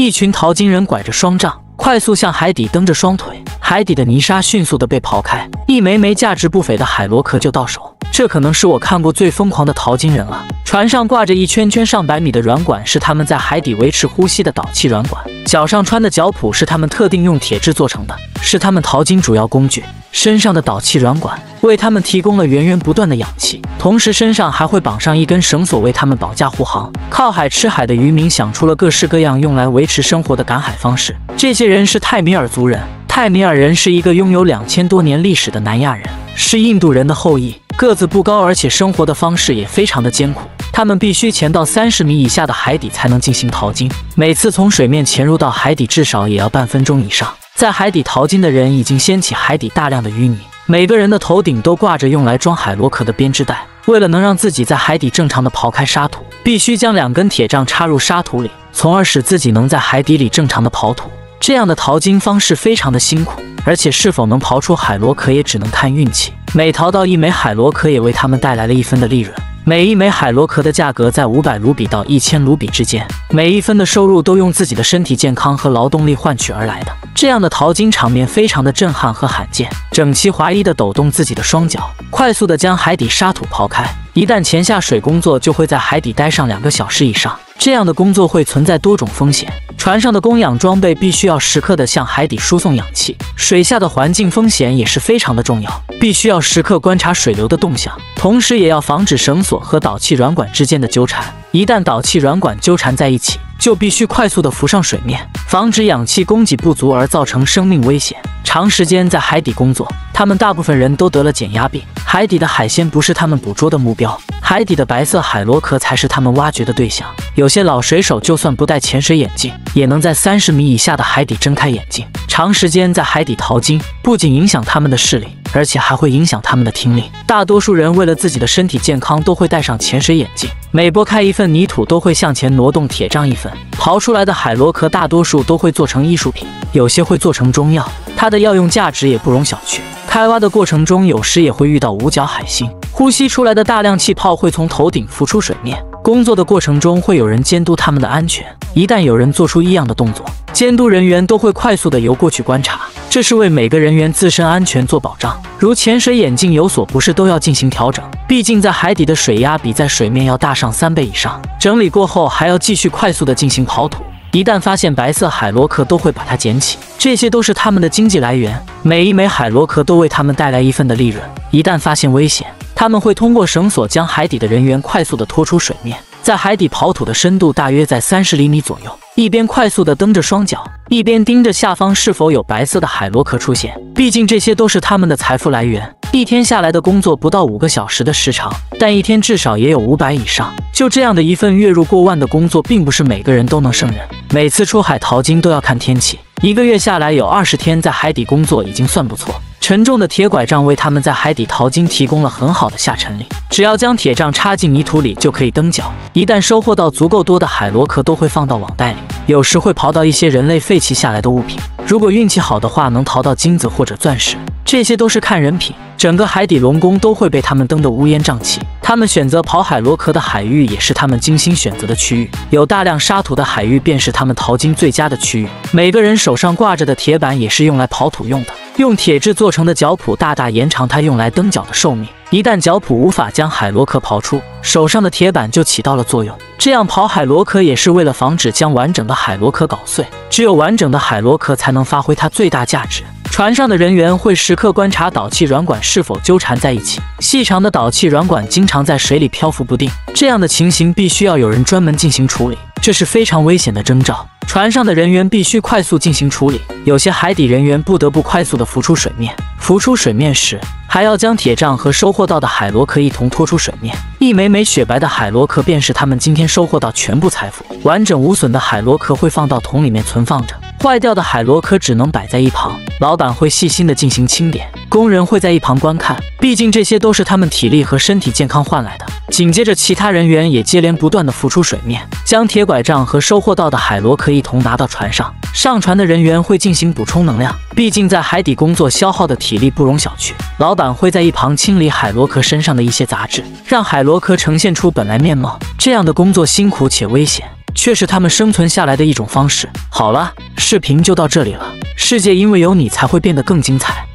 一群淘金人拐着双杖，快速向海底蹬着双腿，海底的泥沙迅速的被刨开，一枚枚价值不菲的海螺壳就到手。这可能是我看过最疯狂的淘金人了。船上挂着一圈圈上百米的软管，是他们在海底维持呼吸的导气软管。脚上穿的脚蹼是他们特定用铁制做成的，是他们淘金主要工具。身上的导气软管为他们提供了源源不断的氧气，同时身上还会绑上一根绳索为他们保驾护航。靠海吃海的渔民想出了各式各样用来维持生活的赶海方式。这些人是泰米尔族人。泰米尔人是一个拥有2000多年历史的南亚人，是印度人的后裔，个子不高，而且生活的方式也非常的艰苦。他们必须潜到30米以下的海底才能进行淘金，每次从水面潜入到海底至少也要半分钟以上。在海底淘金的人已经掀起海底大量的淤泥，每个人的头顶都挂着用来装海螺壳的编织袋。为了能让自己在海底正常的刨开沙土，必须将2根铁杖插入沙土里，从而使自己能在海底里正常的刨土。这样的淘金方式非常的辛苦，而且是否能刨出海螺壳也只能看运气。每淘到1枚海螺壳，也为他们带来了1分的利润。每1枚海螺壳的价格在500卢比到1000卢比之间，每1分的收入都用自己的身体健康和劳动力换取而来的。这样的淘金场面非常的震撼和罕见。整齐划一的抖动自己的双脚，快速的将海底沙土刨开。一旦潜下水工作，就会在海底待上2个小时以上。这样的工作会存在多种风险。船上的供氧装备必须要时刻的向海底输送氧气，水下的环境风险也是非常的重要，必须要时刻观察水流的动向，同时也要防止绳索和导气软管之间的纠缠。一旦导气软管纠缠在一起，就必须快速的浮上水面，防止氧气供给不足而造成生命危险。长时间在海底工作，他们大部分人都得了减压病。海底的海鲜不是他们捕捉的目标，海底的白色海螺壳才是他们挖掘的对象。有些老水手就算不戴潜水眼镜，也能在30米以下的海底睁开眼睛。长时间在海底淘金，不仅影响他们的视力，而且还会影响他们的听力。大多数人为了自己的身体健康，都会戴上潜水眼镜。每拨开1份泥土，都会向前挪动铁杖1份。刨出来的海螺壳大多数都会做成艺术品，有些会做成中药，它的药用价值也不容小觑。开挖的过程中，有时也会遇到五角海星，呼吸出来的大量气泡会从头顶浮出水面。工作的过程中会有人监督他们的安全，一旦有人做出异样的动作，监督人员都会快速的游过去观察，这是为每个人员自身安全做保障。如潜水眼镜有所不适都要进行调整，毕竟在海底的水压比在水面要大上3倍以上。整理过后还要继续快速的进行刨土，一旦发现白色海螺壳都会把它捡起，这些都是他们的经济来源。每1枚海螺壳都为他们带来1份的利润。一旦发现危险，他们会通过绳索将海底的人员快速的拖出水面。在海底刨土的深度大约在30厘米左右，一边快速的蹬着双脚，一边盯着下方是否有白色的海螺壳出现，毕竟这些都是他们的财富来源。一天下来的工作不到5个小时的时长，但一天至少也有500以上。就这样的一份月入过万的工作，并不是每个人都能胜任。每次出海淘金都要看天气，1个月下来有20天在海底工作已经算不错。沉重的铁拐杖为他们在海底淘金提供了很好的下沉力，只要将铁杖插进泥土里就可以蹬脚。一旦收获到足够多的海螺壳，都会放到网袋里，有时会刨到一些人类废弃下来的物品，如果运气好的话能淘到金子或者钻石，这些都是看人品。整个海底龙宫都会被他们蹬得乌烟瘴气。他们选择刨海螺壳的海域也是他们精心选择的区域，有大量沙土的海域便是他们淘金最佳的区域。每个人手上挂着的铁板也是用来刨土用的，用铁制做成的脚蹼大大延长它用来蹬脚的寿命。一旦脚蹼无法将海螺壳刨出，手上的铁板就起到了作用。这样刨海螺壳也是为了防止将完整的海螺壳搞碎，只有完整的海螺壳才能发挥它最大价值。船上的人员会时刻观察导气软管是否纠缠在一起，细长的导气软管经常在水里漂浮不定，这样的情形必须要有人专门进行处理，这是非常危险的征兆。船上的人员必须快速进行处理，有些海底人员不得不快速的浮出水面。浮出水面时，还要将铁杖和收获到的海螺壳一同拖出水面。一枚枚雪白的海螺壳便是他们今天收获到全部财富。完整无损的海螺壳会放到桶里面存放着，坏掉的海螺壳只能摆在一旁。老板会细心的进行清点，工人会在一旁观看，毕竟这些都是他们体力和身体健康换来的。紧接着，其他人员也接连不断的浮出水面，将铁拐杖和收获到的海螺壳一同拿到船上。上船的人员会进行补充能量，毕竟在海底工作消耗的体力不容小觑。老板会在一旁清理海螺壳身上的一些杂质，让海螺壳呈现出本来面貌。这样的工作辛苦且危险，却是他们生存下来的一种方式。好了，视频就到这里了。世界因为有你才会变得更精彩。